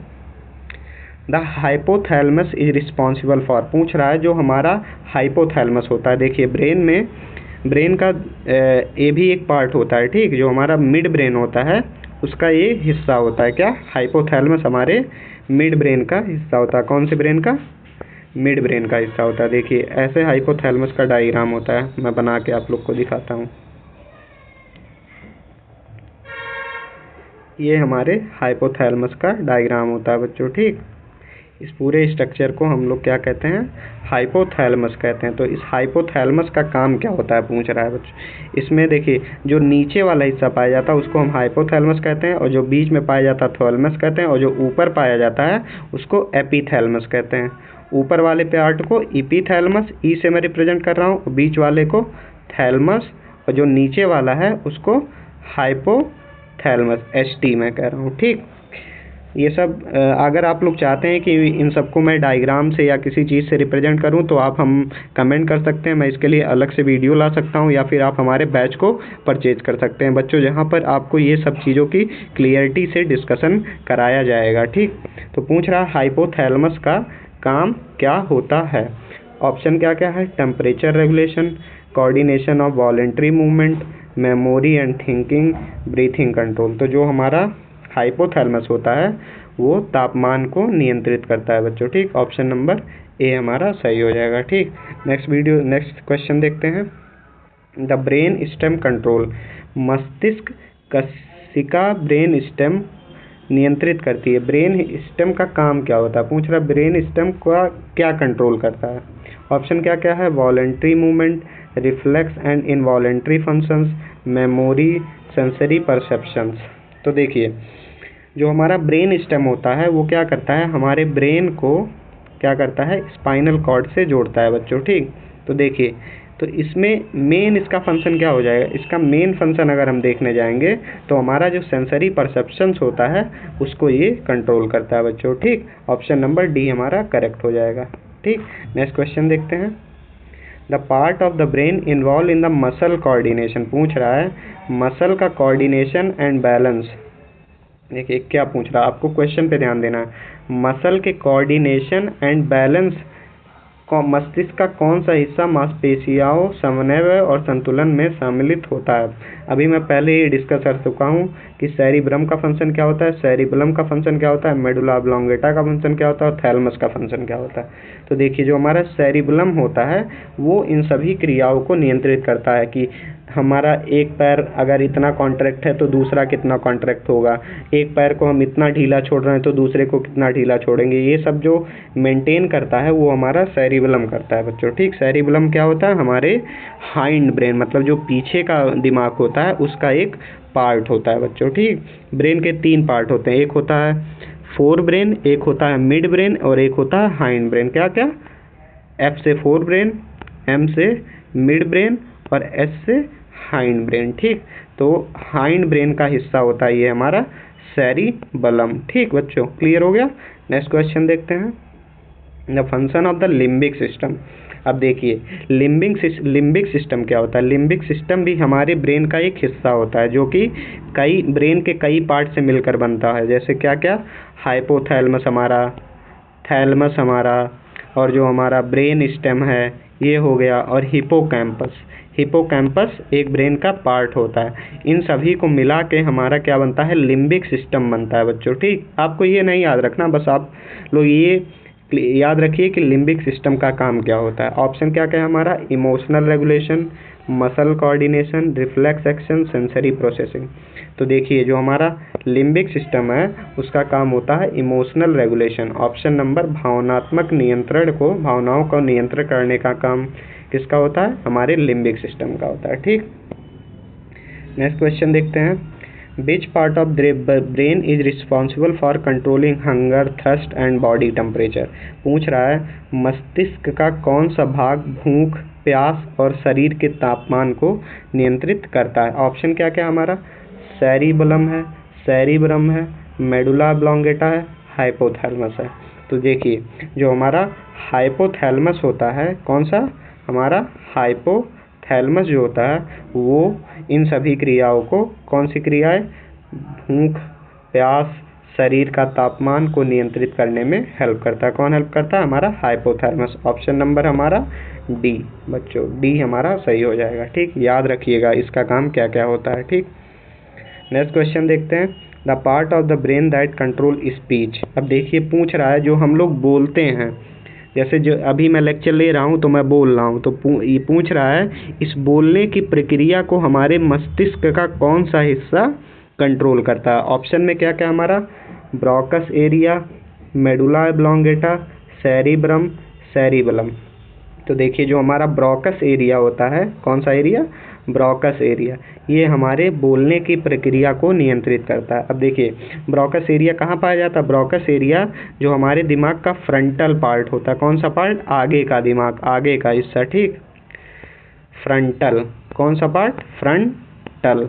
The hypothalamus is responsible for, पूछ रहा है जो हमारा हाइपोथैलेमस होता है। देखिए ब्रेन का ये भी एक पार्ट होता है। ठीक, जो हमारा मिड ब्रेन होता है उसका ये हिस्सा होता है, क्या, हाइपोथैलेमस हमारे मिड ब्रेन का हिस्सा होता है। कौन से ब्रेन का, मिड ब्रेन का हिस्सा होता है। देखिए ऐसे हाइपोथैलेमस का डायग्राम होता है, मैं बना के आप लोग को दिखाता हूँ। ये हमारे हाइपोथैलेमस का डायग्राम होता है बच्चों। ठीक, इस पूरे स्ट्रक्चर को हम लोग क्या कहते हैं, हाइपोथैलेमस कहते हैं। तो इस हाइपोथैलेमस का काम क्या होता है पूछ रहा है बच्चों। इसमें देखिए जो नीचे वाला हिस्सा पाया जाता है उसको हम हाइपोथैलेमस कहते हैं और जो बीच में पाया जाता है थैलेमस कहते हैं और जो ऊपर पाया जाता है उसको एपिथैलेमस कहते हैं। ऊपर वाले पार्ट को एपिथैलेमस, ई से मैं रिप्रेजेंट कर रहा हूँ, बीच वाले को थैलेमस और जो नीचे वाला है उसको हाइपोथैलेमस, एच मैं कह रहा हूँ। ठीक, ये सब अगर आप लोग चाहते हैं कि इन सबको मैं डायग्राम से या किसी चीज़ से रिप्रेजेंट करूं तो आप हम कमेंट कर सकते हैं, मैं इसके लिए अलग से वीडियो ला सकता हूं या फिर आप हमारे बैच को परचेज कर सकते हैं बच्चों, जहां पर आपको ये सब चीज़ों की क्लियरिटी से डिस्कशन कराया जाएगा। ठीक, तो पूछ रहा हाइपोथैलेमस का काम क्या होता है। ऑप्शन क्या क्या है, temperature regulation, coordination of voluntary movement, memory and thinking, breathing control. तो जो हमारा हाइपोथैलेमस होता है वो तापमान को नियंत्रित करता है बच्चों। ठीक, ऑप्शन नंबर ए हमारा सही हो जाएगा। ठीक, नेक्स्ट क्वेश्चन देखते हैं। द ब्रेन स्टेम कंट्रोल, मस्तिष्क कशिका ब्रेन स्टेम नियंत्रित करती है। ब्रेन स्टेम का काम क्या होता है पूछ रहा है, ब्रेन स्टेम का क्या कंट्रोल करता है। ऑप्शन क्या क्या है, voluntary movement, reflex and involuntary functions, memory, sensory perceptions. तो देखिए जो हमारा ब्रेन स्टेम होता है वो क्या करता है, हमारे ब्रेन को क्या करता है, स्पाइनल कॉर्ड से जोड़ता है बच्चों। ठीक, तो देखिए तो इसमें मेन इसका फंक्शन क्या हो जाएगा, इसका मेन फंक्शन अगर हम देखने जाएंगे तो हमारा जो सेंसरी परसेप्शंस होता है उसको ये कंट्रोल करता है बच्चों। ठीक, ऑप्शन नंबर डी हमारा करेक्ट हो जाएगा। ठीक, नेक्स्ट क्वेश्चन देखते हैं। The part of the brain involve in the muscle coordination, पूछ रहा है मसल का कोऑर्डिनेशन एंड बैलेंस। देखिए क्या पूछ रहा है, आपको क्वेश्चन पे ध्यान देना है। मसल के कोऑर्डिनेशन एंड बैलेंस मस्तिष्क का कौन सा हिस्सा मांसपेशियों, समन्वय और संतुलन में सम्मिलित होता है। अभी मैं पहले ही डिस्कस कर चुका हूँ कि सेरिब्रम का फंक्शन क्या होता है, सेरिबलम का फंक्शन क्या होता है, मेडुला ऑब्लोंगेटा का फंक्शन क्या होता है और थैलेमस का फंक्शन क्या होता है। तो देखिए जो हमारा सेरिबलम होता है वो इन सभी क्रियाओं को नियंत्रित करता है कि हमारा एक पैर अगर इतना कॉन्ट्रैक्ट है तो दूसरा कितना कॉन्ट्रैक्ट होगा, एक पैर को हम इतना ढीला छोड़ रहे हैं तो दूसरे को कितना ढीला छोड़ेंगे, ये सब जो मेंटेन करता है वो हमारा सेरिबलम करता है बच्चों। ठीक, सेरिबलम क्या होता है, हमारे हाइंड ब्रेन मतलब जो पीछे का दिमाग होता है उसका एक पार्ट होता है बच्चों। ठीक, ब्रेन के तीन पार्ट होते हैं, एक होता है फोर ब्रेन, एक होता है मिड ब्रेन और एक होता है हाइंड ब्रेन। क्या क्या, एफ से फोर ब्रेन, एम से मिड ब्रेन और एस से हाइंड ब्रेन। ठीक, तो हाइंड ब्रेन का हिस्सा होता है ये हमारा सेरिबलम। ठीक बच्चों, क्लियर हो गया। नेक्स्ट क्वेश्चन देखते हैं। The function of the limbic system, अब देखिए लिम्बिक सिस्टम क्या होता है। लिम्बिक सिस्टम भी हमारे ब्रेन का एक हिस्सा होता है, जो कि कई ब्रेन के कई पार्ट से मिलकर बनता है। जैसे क्या क्या, हाइपोथैलेमस हमारा, थैलेमस हमारा, और जो हमारा ब्रेन स्टेम है ये हो गया, और हिपोकैम्पस एक ब्रेन का पार्ट होता है। इन सभी को मिला के हमारा क्या बनता है, लिम्बिक सिस्टम बनता है बच्चों। ठीक, आपको ये नहीं याद रखना, बस आप लोग ये याद रखिए कि लिम्बिक सिस्टम का काम क्या होता है। ऑप्शन क्या क्या है हमारा, emotional regulation, muscle coordination, reflex action, sensory processing. तो देखिए जो हमारा लिम्बिक सिस्टम है उसका काम होता है इमोशनल रेगुलेशन। ऑप्शन नंबर, भावनात्मक नियंत्रण को, भावनाओं को नियंत्रण करने का काम किसका होता है, हमारे लिम्बिक सिस्टम का होता है। ठीक, नेक्स्ट क्वेश्चन देखते हैं। Which part of brain is responsible for controlling hunger, thirst and body temperature. पूछ रहा है मस्तिष्क का कौन सा भाग भूख, प्यास और शरीर के तापमान को नियंत्रित करता है। ऑप्शन क्या क्या हमारा, सेरिबलम है, सेरिब्रम है, मेडुला ऑब्लोंगेटा है, हाइपोथैलेमस है। तो देखिए जो हमारा हाइपोथैलेमस होता है, कौन सा हमारा हाइपोथैलेमस जो होता है वो इन सभी क्रियाओं को, कौन सी क्रियाएं, भूख, प्यास, शरीर का तापमान को नियंत्रित करने में हेल्प करता है। कौन हेल्प करता है, हमारा हाइपोथैलेमस। ऑप्शन नंबर हमारा डी बच्चों, डी हमारा सही हो जाएगा। ठीक, याद रखिएगा इसका काम क्या क्या होता है। ठीक, नेक्स्ट क्वेश्चन देखते हैं। The part of the brain that control speech. अब देखिए पूछ रहा है जो हम लोग बोलते हैं, जैसे जो अभी मैं लेक्चर ले रहा हूँ तो मैं बोल रहा हूँ, तो ये पूछ रहा है इस बोलने की प्रक्रिया को हमारे मस्तिष्क का कौन सा हिस्सा कंट्रोल करता है। ऑप्शन में क्या क्या हमारा, Broca's area, medulla oblongata, cerebrum, cerebellum. तो देखिए जो हमारा ब्रोकस एरिया होता है, कौन सा एरिया, ब्रोकस एरिया, ये हमारे बोलने की प्रक्रिया को नियंत्रित करता है। अब देखिए ब्रोकस एरिया कहाँ पाया जाता है, ब्रोकस एरिया जो हमारे दिमाग का फ्रंटल पार्ट होता है। कौन सा पार्ट, आगे का दिमाग, आगे का हिस्सा। ठीक, फ्रंटल, कौन सा पार्ट, फ्रंटल,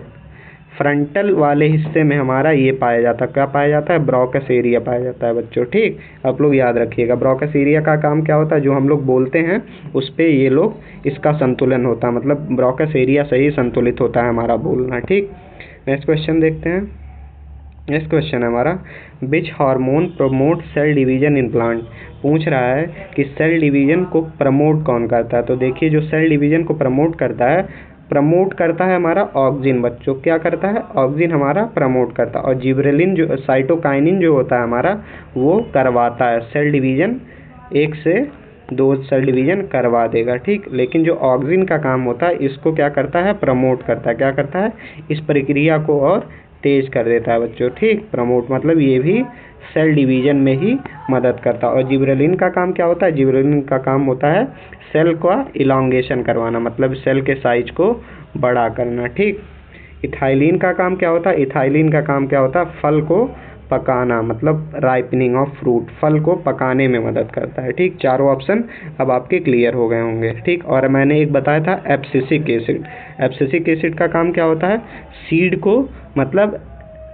फ्रंटल वाले हिस्से में हमारा ये पाया जाता है, क्या पाया जाता है, ब्रोकस एरिया पाया जाता है बच्चों। ठीक, आप लोग याद रखिएगा ब्रोकस एरिया का काम क्या होता है, जो हम लोग बोलते हैं उस पर ये लोग, इसका संतुलन होता है, मतलब ब्रोकस एरिया से ही संतुलित होता है हमारा बोलना। ठीक, नेक्स्ट क्वेश्चन देखते हैं। नेक्स्ट क्वेश्चन है हमारा, which hormone promote cell division in plant. पूछ रहा है कि सेल डिवीजन को प्रमोट कौन करता है। तो देखिए जो सेल डिवीजन को प्रमोट करता है हमारा ऑक्सिन बच्चों। क्या करता है, ऑक्सिन हमारा प्रमोट करता है। और जिबरेलिन जो, साइटोकाइनिन जो होता है हमारा, वो करवाता है सेल डिवीजन, 1 से 2 सेल डिवीजन करवा देगा। ठीक, लेकिन जो ऑक्सिन का काम होता है इसको क्या करता है, प्रमोट करता है। क्या करता है, इस प्रक्रिया को और तेज कर देता है बच्चों। ठीक, प्रमोट मतलब ये भी सेल डिवीजन में ही मदद करता है। और जिबरेलिन का काम क्या होता है, जिबरेलिन का काम होता है सेल का इलांगेशन करवाना, मतलब सेल के साइज को बड़ा करना। ठीक, इथाइलिन का काम क्या होता है, इथाइलिन का काम क्या होता है, फल को पकाना, मतलब राइपनिंग ऑफ फ्रूट, फल को पकाने में मदद करता है। ठीक, चारों ऑप्शन अब आपके क्लियर हो गए होंगे। ठीक, और मैंने एक बताया था एब्सिसिक एसिड। एब्सिसिक एसिड का काम क्या होता है, सीड को मतलब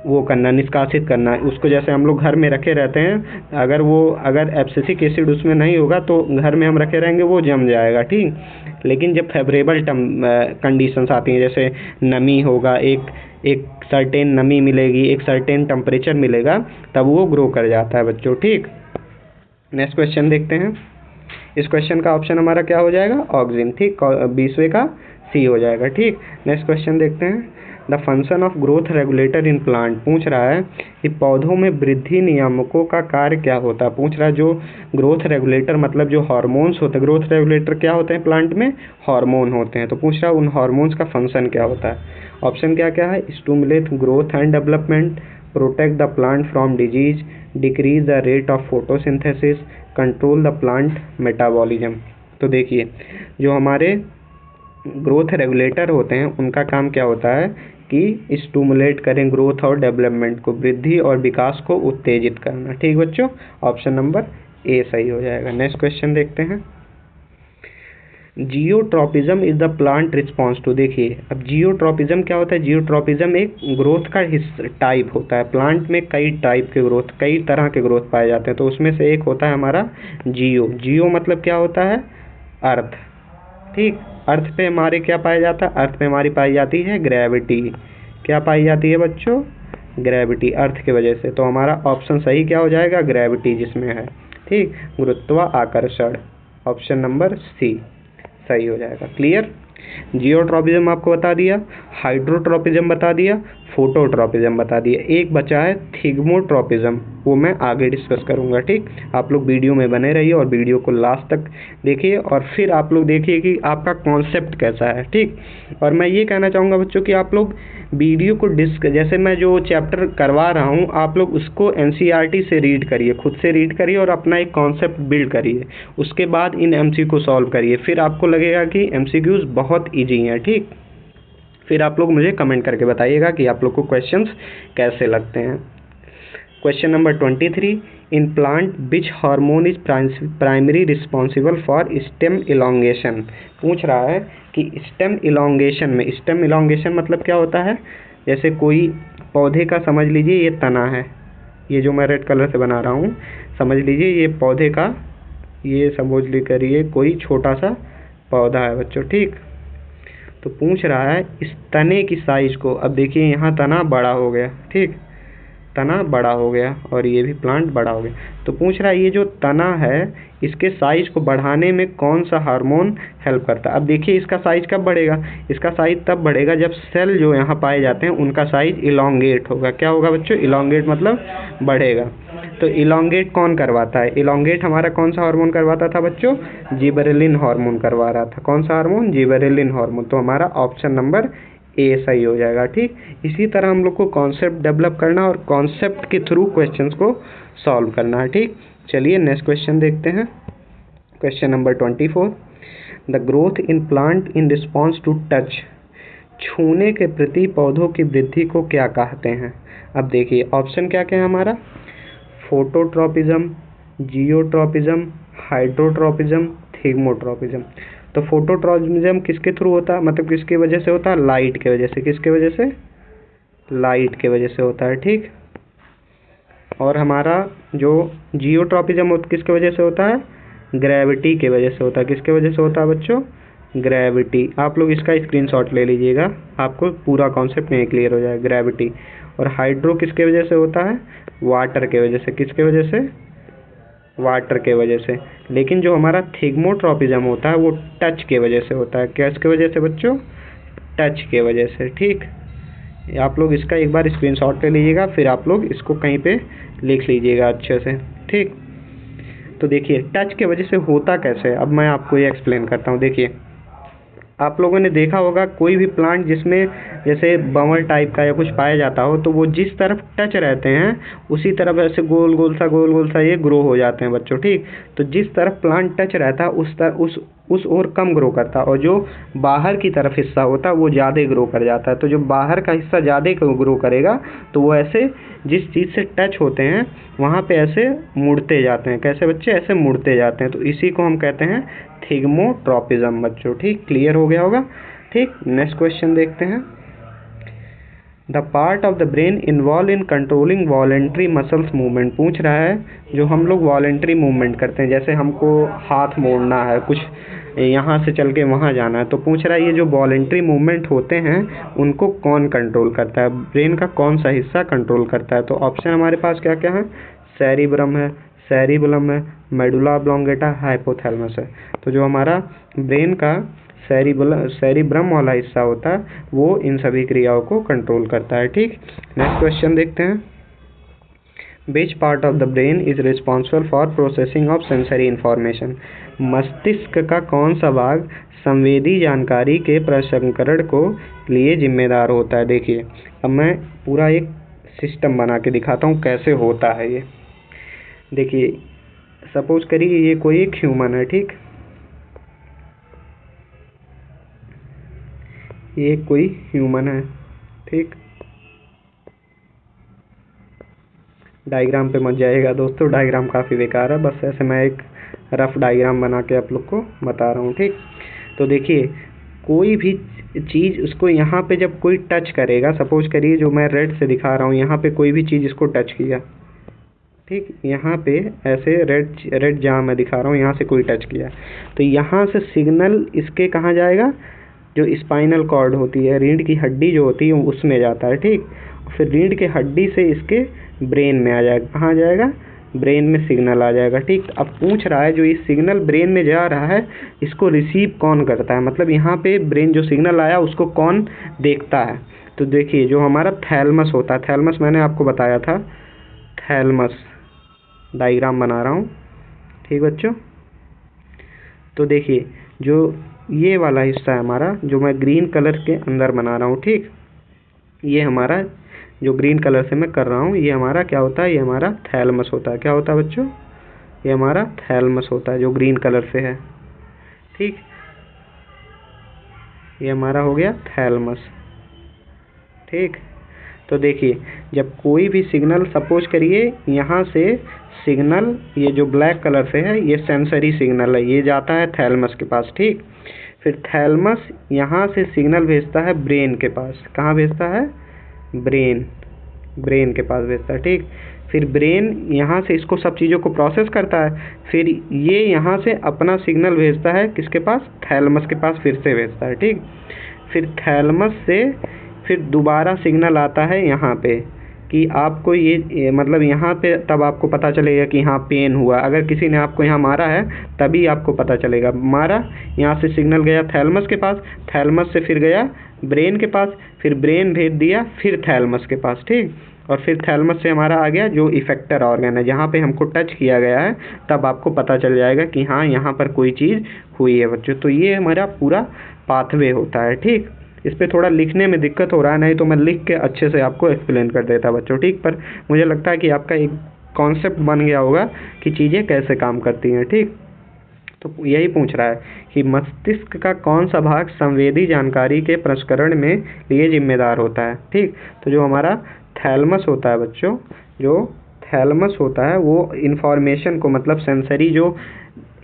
वो करना, निष्कासित करना। उसको जैसे हम लोग घर में रखे रहते हैं, अगर एब्सिसिक एसिड उसमें नहीं होगा तो घर में हम रखे रहेंगे वो जम जाएगा। ठीक, लेकिन जब फेवरेबल कंडीशंस आती हैं, जैसे नमी होगा, एक सर्टेन नमी मिलेगी, एक सर्टेन टेम्परेचर मिलेगा, तब वो ग्रो कर जाता है बच्चों। ठीक, नेक्स्ट क्वेश्चन देखते हैं। इस क्वेश्चन का ऑप्शन हमारा क्या हो जाएगा, ऑक्सिन। ठीक, 20वें का सी हो जाएगा। ठीक, नेक्स्ट क्वेश्चन देखते हैं। The function of growth regulator in plant. पूछ रहा है कि पौधों में वृद्धि नियामकों का कार्य क्या होता है। पूछ रहा है जो ग्रोथ रेगुलेटर मतलब जो हार्मोन्स होते हैं, ग्रोथ रेगुलेटर क्या होते हैं प्लांट में, हार्मोन होते हैं। तो पूछ रहा है उन हार्मोन्स का फंक्शन क्या होता है। ऑप्शन क्या क्या है, stimulate growth and development, protect the plant from disease, decrease the rate of photosynthesis, control the plant metabolism. तो देखिए जो हमारे ग्रोथ रेगुलेटर होते हैं उनका काम क्या होता है कि स्टिमुलेट करें ग्रोथ और डेवलपमेंट को, वृद्धि और विकास को उत्तेजित करना। ठीक बच्चों, ऑप्शन नंबर ए सही हो जाएगा। नेक्स्ट क्वेश्चन देखते हैं। Geotropism is the plant response to. देखिए अब जियोट्रॉपिज्म क्या होता है, जियोट्रॉपिज्म एक ग्रोथ का टाइप होता है। प्लांट में कई टाइप के ग्रोथ, कई तरह के ग्रोथ पाए जाते हैं, तो उसमें से एक होता है हमारा जियो। जियो मतलब क्या होता है, अर्थ। ठीक, अर्थ पे हमारे क्या पाया जाता है? अर्थ पे हमारी पाई जाती है ग्रेविटी। क्या पाई जाती है बच्चों? ग्रेविटी, अर्थ की वजह से। तो हमारा ऑप्शन सही क्या हो जाएगा? ग्रेविटी जिसमें है। ठीक, गुरुत्वाकर्षण, ऑप्शन नंबर सी सही हो जाएगा। क्लियर? जियोट्रॉपिज्म आपको बता दिया, हाइड्रोट्रॉपिज्म बता दिया, फोटोट्रॉपिज्म बता दिया। एक बचा है थिग्मोट्रॉपिज्म, वो मैं आगे डिस्कस करूंगा। ठीक, आप लोग वीडियो में बने रहिए और वीडियो को लास्ट तक देखिए और फिर आप लोग देखिए कि आपका कॉन्सेप्ट कैसा है। ठीक, और मैं ये कहना चाहूँगा बच्चों कि आप लोग वीडियो को जैसे मैं जो चैप्टर करवा रहा हूँ आप लोग उसको एनसीईआरटी से रीड करिए, खुद से रीड करिए और अपना एक कॉन्सेप्ट बिल्ड करिए। उसके बाद इन एमसीक्यू को सॉल्व करिए, फिर आपको लगेगा कि एमसीक्यूज बहुत ईजी हैं। ठीक, फिर आप लोग मुझे कमेंट करके बताइएगा कि आप लोग को क्वेश्चंस कैसे लगते हैं। Question number 23, in plant which hormone is primary responsible for stem elongation. पूछ रहा है कि स्टेम इलोंगेशन में, स्टेम इलोंगेशन मतलब क्या होता है? जैसे कोई पौधे का समझ लीजिए ये तना है, ये जो मैं रेड कलर से बना रहा हूँ, समझ लीजिए ये पौधे का, ये समझ ली करिए कोई छोटा सा पौधा है बच्चों। ठीक, तो पूछ रहा है इस तने की साइज को, अब देखिए यहाँ तना बड़ा हो गया। ठीक, तना बड़ा हो गया और ये भी प्लांट बड़ा हो गया। तो पूछ रहा है ये जो तना है इसके साइज को बढ़ाने में कौन सा हार्मोन हेल्प करता है? अब देखिए इसका साइज कब बढ़ेगा? इसका साइज तब बढ़ेगा जब सेल जो यहाँ पाए जाते हैं उनका साइज इलोंगेट होगा। क्या होगा बच्चों? इलोंगेट मतलब बढ़ेगा। तो इलोंगेट कौन करवाता है? इलोंगेट हमारा कौन सा हार्मोन करवाता था बच्चों? जिबरेलिन हार्मोन करवा रहा था। कौन सा हार्मोन? Gibberellin hormone. तो हमारा ऑप्शन नंबर ए सही हो जाएगा। ठीक, इसी तरह हम लोग को कॉन्सेप्ट डेवलप करना और कॉन्सेप्ट के थ्रू क्वेश्चंस को सॉल्व करना है। ठीक, चलिए नेक्स्ट क्वेश्चन देखते हैं। Question number 24, the growth in plant in response to touch. छूने के प्रति पौधों की वृद्धि को क्या कहते हैं? अब देखिए ऑप्शन क्या क्या है हमारा? Phototropism, geotropism, hydrotropism, thigmotropism. तो फोटोट्रॉपिज्म किसके थ्रू होता है, मतलब किसकी वजह से होता है? लाइट के वजह से। किसके वजह से? लाइट के वजह से होता है। ठीक, और हमारा जो जियोट्रॉपिज्म किसके वजह से होता है? ग्रेविटी के वजह से होता है। किसके वजह से होता है बच्चों? ग्रेविटी। आप लोग इसका स्क्रीनशॉट ले लीजिएगा, आपको पूरा कॉन्सेप्ट नहीं क्लियर हो जाएगा। ग्रेविटी। और हाइड्रो किसके वजह से होता है? वाटर के वजह से। किसके वजह से? वाटर के वजह से। लेकिन जो हमारा थिग्मोट्रॉपिज्म होता है वो टच के वजह से होता है। किसके वजह से बच्चों? टच के वजह से। ठीक, आप लोग इसका एक बार स्क्रीनशॉट ले लीजिएगा, फिर आप लोग इसको कहीं पे लिख लीजिएगा अच्छे से। ठीक, तो देखिए टच के वजह से होता कैसे, अब मैं आपको ये एक्सप्लेन करता हूँ। देखिए आप लोगों ने देखा होगा कोई भी प्लांट जिसमें जैसे बमल टाइप का या कुछ पाया जाता हो तो वो जिस तरफ टच रहते हैं उसी तरफ ऐसे गोल गोल सा ये ग्रो हो जाते हैं बच्चों। ठीक, तो जिस तरफ प्लांट टच रहता है उस ओर कम ग्रो करता है और जो बाहर की तरफ हिस्सा होता है वो ज़्यादा ग्रो कर जाता है। तो जो बाहर का हिस्सा ज़्यादा ग्रो करेगा तो वो ऐसे जिस चीज़ से टच होते हैं वहाँ पे ऐसे मुड़ते जाते हैं। कैसे बच्चे? ऐसे मुड़ते जाते हैं। तो इसी को हम कहते हैं थिग्मोट्रॉपिज्म बच्चों। ठीक, क्लियर हो गया होगा। ठीक, नेक्स्ट क्वेश्चन देखते हैं। The part of the brain involve in controlling voluntary muscles movement. पूछ रहा है जो हम लोग वॉलेंट्री मूवमेंट करते हैं, जैसे हमको हाथ मोड़ना है, कुछ यहाँ से चल के वहाँ जाना है, तो पूछ रहा है ये जो वॉलेंट्री मूवमेंट होते हैं उनको कौन कंट्रोल करता है? ब्रेन का कौन सा हिस्सा कंट्रोल करता है? तो ऑप्शन हमारे पास क्या क्या है? सेरिब्रम है, सेरिबलम है, मेडुला ऑब्लोंगेटा, हाइपोथैलेमस है। तो जो हमारा ब्रेन का सेरिब्रम वाला हिस्सा होता है वो इन सभी क्रियाओं को कंट्रोल करता है। ठीक, नेक्स्ट क्वेश्चन देखते हैं। Which part of the brain is responsible for processing of sensory information. मस्तिष्क का कौन सा भाग संवेदी जानकारी के प्रसंस्करण को लिए जिम्मेदार होता है? देखिए अब मैं पूरा एक सिस्टम बना के दिखाता हूँ कैसे होता है ये। देखिए सपोज करिए ये कोई एक ह्यूमन है। ठीक, ये कोई ह्यूमन है। ठीक, डायग्राम पे मत जाइएगा दोस्तों, डायग्राम काफ़ी बेकार है, बस ऐसे मैं एक रफ डायग्राम बना के आप लोग को बता रहा हूँ। ठीक, तो देखिए कोई भी चीज़ उसको यहाँ पे जब कोई टच करेगा, सपोज करिए जो मैं रेड से दिखा रहा हूँ, यहाँ पे कोई भी चीज़ इसको टच किया। ठीक, यहाँ पे ऐसे रेड जहाँ मैं दिखा रहा हूँ यहाँ से कोई टच किया तो यहाँ से सिग्नल इसके कहाँ जाएगा, जो स्पाइनल कॉर्ड होती है, रीढ़ की हड्डी जो होती है उसमें जाता है। ठीक, फिर रीढ़ की हड्डी से इसके ब्रेन में आ जाएगा। कहाँ जाएगा, ब्रेन में सिग्नल आ जाएगा। ठीक, अब पूछ रहा है जो ये सिग्नल ब्रेन में जा रहा है इसको रिसीव कौन करता है, मतलब यहाँ पे ब्रेन जो सिग्नल आया उसको कौन देखता है। तो देखिए जो हमारा थैलमस होता है, थैलमस मैंने आपको बताया था, थैलमस डायग्राम बना रहा हूँ। ठीक बच्चों, तो देखिए जो ये वाला हिस्सा है हमारा, जो मैं ग्रीन कलर के अंदर बना रहा हूँ। ठीक, ये हमारा जो ग्रीन कलर से मैं कर रहा हूँ ये हमारा क्या होता है, ये हमारा थैलमस होता है। क्या होता है बच्चों, ये हमारा थैलमस होता है जो ग्रीन कलर से है। ठीक, ये हमारा हो गया थैलमस। ठीक, तो देखिए जब कोई भी सिग्नल, सपोज करिए यहाँ से सिग्नल, ये जो ब्लैक कलर से है ये सेंसरी सिग्नल है, ये जाता है थैलमस के पास। ठीक, फिर थैलमस यहाँ से सिग्नल भेजता है ब्रेन के पास। कहाँ भेजता है, ब्रेन के पास भेजता है। ठीक, फिर ब्रेन यहाँ से इसको सब चीज़ों को प्रोसेस करता है, फिर ये यहाँ से अपना सिग्नल भेजता है किसके पास, थैलमस के पास फिर से भेजता है। ठीक, फिर थैलमस से फिर दोबारा सिग्नल आता है यहाँ पे कि आपको ये मतलब यहाँ पे तब आपको पता चलेगा कि हाँ पेन हुआ। अगर किसी ने आपको यहाँ मारा है तभी आपको पता चलेगा। मारा, यहाँ से सिग्नल गया थैलमस के पास, थैलमस से फिर गया ब्रेन के पास, फिर ब्रेन भेज दिया फिर थैलमस के पास। ठीक, और फिर थैलमस से हमारा आ गया जो इफेक्टर ऑर्गन है, जहाँ पे हमको टच किया गया है तब आपको पता चल जाएगा कि हाँ यहाँ पर कोई चीज़ हुई है बच्चों। तो ये हमारा पूरा पाथवे होता है। ठीक, इस पर थोड़ा लिखने में दिक्कत हो रहा है, नहीं तो मैं लिख के अच्छे से आपको एक्सप्लेन कर देता बच्चों। ठीक, पर मुझे लगता है कि आपका एक कॉन्सेप्ट बन गया होगा कि चीज़ें कैसे काम करती हैं। ठीक, तो यही पूछ रहा है कि मस्तिष्क का कौन सा भाग संवेदी जानकारी के प्रसंस्करण में लिए जिम्मेदार होता है। ठीक, तो जो हमारा थैलमस होता है बच्चों, जो थैलमस होता है वो इंफॉर्मेशन को, मतलब सेंसरी जो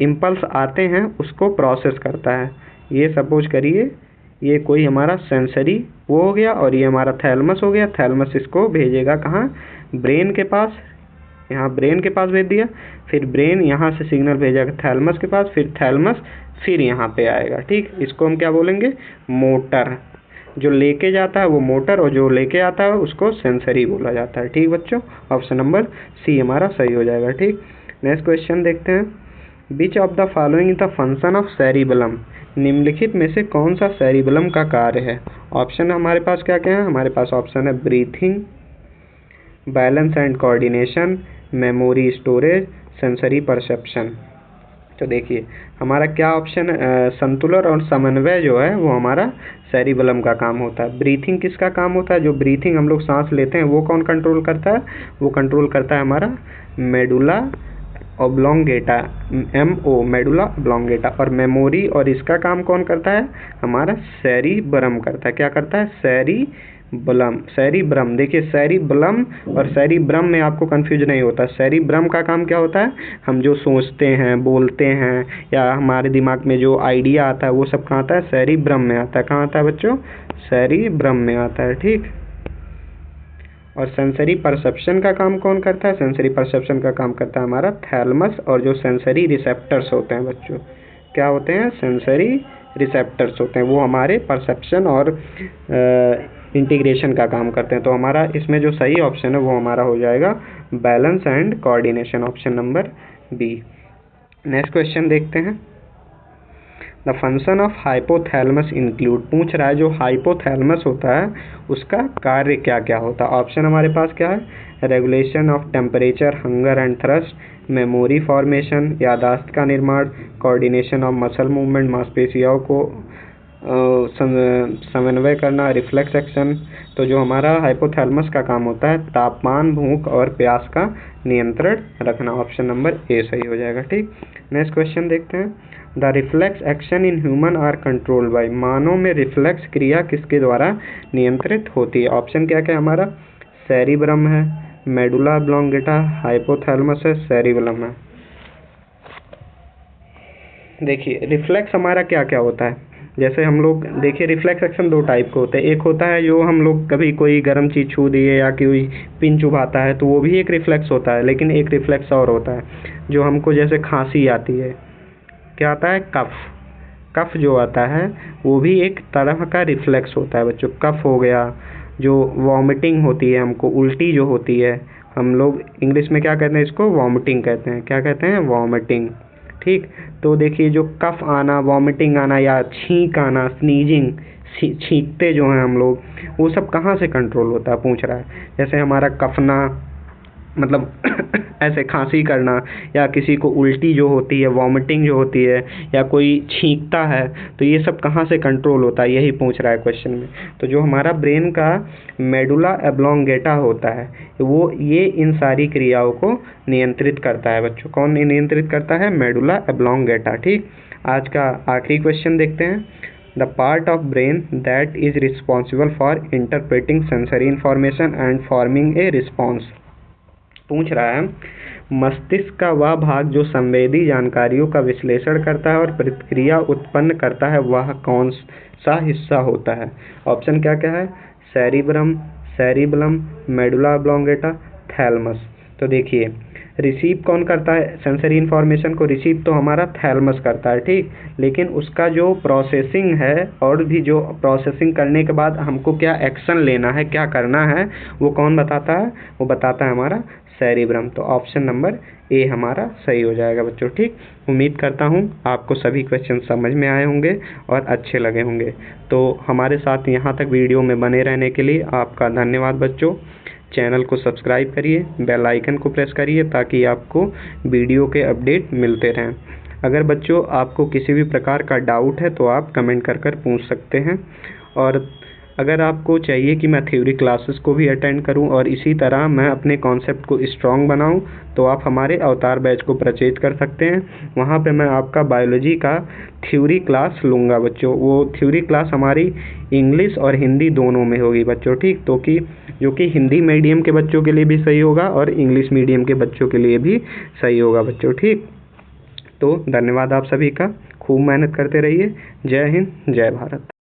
इम्पल्स आते हैं उसको प्रोसेस करता है। ये सपोज करिए ये कोई हमारा सेंसरी वो हो गया और ये हमारा थैलमस हो गया। थैलमस इसको भेजेगा कहाँ, ब्रेन के पास, यहाँ ब्रेन के पास भेज दिया, फिर ब्रेन यहाँ से सिग्नल भेजेगा थैलमस के पास, फिर थैलमस फिर यहाँ पे आएगा। ठीक, इसको हम क्या बोलेंगे, मोटर। जो लेके जाता है वो मोटर और जो लेके आता है उसको सेंसरी बोला जाता है। ठीक बच्चों, ऑप्शन नंबर सी हमारा सही हो जाएगा। ठीक, नेक्स्ट क्वेश्चन देखते हैं। Which of the following is the function of cerebellum, निम्नलिखित में से कौन सा सेरिबेलम का कार्य है। ऑप्शन हमारे पास क्या क्या है, हमारे पास ऑप्शन है breathing, balance and coordination, memory storage, sensory perception. तो देखिए हमारा क्या ऑप्शन है, संतुलन और समन्वय जो है वो हमारा सेरिबेलम का काम होता है। ब्रीथिंग किसका काम होता है, जो ब्रीथिंग हम लोग सांस लेते हैं वो कौन कंट्रोल करता है, वो कंट्रोल करता है हमारा medulla oblongata, MO medulla oblongata. और मेमोरी और इसका काम कौन करता है, हमारा सेरिब्रम करता है। क्या करता है, सेरिब्रम। देखिए सेरिब्रम और सेरिब्रम में आपको कंफ्यूज नहीं होता। सेरिब्रम का काम क्या होता है, हम जो सोचते हैं, बोलते हैं या हमारे दिमाग में जो आइडिया आता है वो सब कहाँ आता है, सेरिब्रम में आता है। कहाँ आता है बच्चों, सेरिब्रम में आता है। ठीक, और सेंसरी परसेप्शन का काम कौन करता है, सेंसरी परसेप्शन का काम करता है हमारा थैलमस। और जो सेंसरी रिसेप्टर्स होते हैं बच्चों, क्या होते हैं, सेंसरी रिसेप्टर्स होते हैं, वो हमारे परसेप्शन और इंटीग्रेशन का काम करते हैं। तो हमारा इसमें जो सही ऑप्शन है वो हमारा हो जाएगा balance and coordination, option number B. Next question देखते हैं। The function of hypothalamus include, पूछ रहा है जो हाइपोथैलेमस होता है उसका कार्य क्या क्या होता है। ऑप्शन हमारे पास क्या है, regulation of temperature, hunger and thrust, memory formation, यादाश्त का निर्माण, कोऑर्डिनेशन ऑफ मसल मूवमेंट, मांसपेशियों को समन्वय करना, रिफ्लेक्स एक्शन। तो जो हमारा हाइपोथैलेमस का काम होता है तापमान, भूख और प्यास का नियंत्रण रखना, ऑप्शन नंबर ए सही हो जाएगा। ठीक, नेक्स्ट क्वेश्चन देखते हैं। The reflex action in human are control by, मानव में रिफ्लेक्स क्रिया किसके द्वारा नियंत्रित होती है। ऑप्शन क्या क्या हमारा, सेरिब्रम है, मेडुला ऑब्लोंगेटा, हाइपोथैलेमस है, सेरिबेलम है। देखिए रिफ्लेक्स हमारा क्या क्या होता है, जैसे हम लोग देखिए रिफ्लेक्स एक्शन दो टाइप के होते हैं। एक होता है जो हम लोग कभी कोई गर्म चीज़ छू दिए या कोई पिन चुभाता है तो वो भी एक रिफ्लेक्स होता है। लेकिन एक रिफ्लेक्स और होता है जो हमको जैसे खांसी आती है, क्या आता है, कफ। कफ जो आता है वो भी एक तरह का रिफ्लेक्स होता है बच्चों। कफ हो गया, जो वॉमिटिंग होती है हमको, उल्टी जो होती है, हम लोग इंग्लिश में क्या कहते हैं, इसको वॉमिटिंग कहते हैं। क्या कहते हैं, वॉमिटिंग। ठीक, तो देखिए जो कफ आना, वॉमिटिंग आना या छींक आना, स्नीजिंग, छींकते जो हैं हम लोग, वो सब कहाँ से कंट्रोल होता है पूछ रहा है। जैसे हमारा कफना, मतलब ऐसे खांसी करना, या किसी को उल्टी जो होती है, वॉमिटिंग जो होती है, या कोई छींकता है, तो ये सब कहाँ से कंट्रोल होता है, यही पूछ रहा है क्वेश्चन में। तो जो हमारा ब्रेन का मेडुला ऑब्लोंगेटा होता है वो ये इन सारी क्रियाओं को नियंत्रित करता है बच्चों। कौन नियंत्रित करता है, मेडुला ऑब्लोंगेटा। ठीक, आज का आखिरी क्वेश्चन देखते हैं। The part of brain that is responsible for interpreting sensory information and forming a response. पूछ रहा है मस्तिष्क का वह भाग जो संवेदी जानकारियों का विश्लेषण करता है और प्रतिक्रिया उत्पन्न करता है, वह कौन सा हिस्सा होता है। ऑप्शन क्या क्या है, cerebrum, cerebellum, medulla oblongata, thalamus. तो देखिए रिसीव कौन करता है सेंसरी इन्फॉर्मेशन को, रिसीव तो हमारा थैलमस करता है। ठीक, लेकिन उसका जो प्रोसेसिंग है और भी जो प्रोसेसिंग करने के बाद हमको क्या एक्शन लेना है, क्या करना है, वो कौन बताता है, वो बताता है हमारा सेरिब्रम। तो ऑप्शन नंबर ए हमारा सही हो जाएगा बच्चों। ठीक, उम्मीद करता हूँ आपको सभी क्वेश्चन समझ में आए होंगे और अच्छे लगे होंगे। तो हमारे साथ यहाँ तक वीडियो में बने रहने के लिए आपका धन्यवाद बच्चों। चैनल को सब्सक्राइब करिए, बेल आइकन को प्रेस करिए ताकि आपको वीडियो के अपडेट मिलते रहें। अगर बच्चों आपको किसी भी प्रकार का डाउट है तो आप कमेंट कर पूछ सकते हैं। और अगर आपको चाहिए कि मैं थ्योरी क्लासेस को भी अटेंड करूं और इसी तरह मैं अपने कॉन्सेप्ट को स्ट्रॉन्ग बनाऊं, तो आप हमारे अवतार बैच को परचेज कर सकते हैं। वहां पे मैं आपका बायोलॉजी का थ्योरी क्लास लूँगा बच्चों। वो थ्योरी क्लास हमारी इंग्लिश और हिंदी दोनों में होगी बच्चों। ठीक, तो जो कि हिंदी मीडियम के बच्चों के लिए भी सही होगा और इंग्लिश मीडियम के बच्चों के लिए भी सही होगा बच्चों। ठीक, तो धन्यवाद आप सभी का, खूब मेहनत करते रहिए। जय हिंद, जय भारत।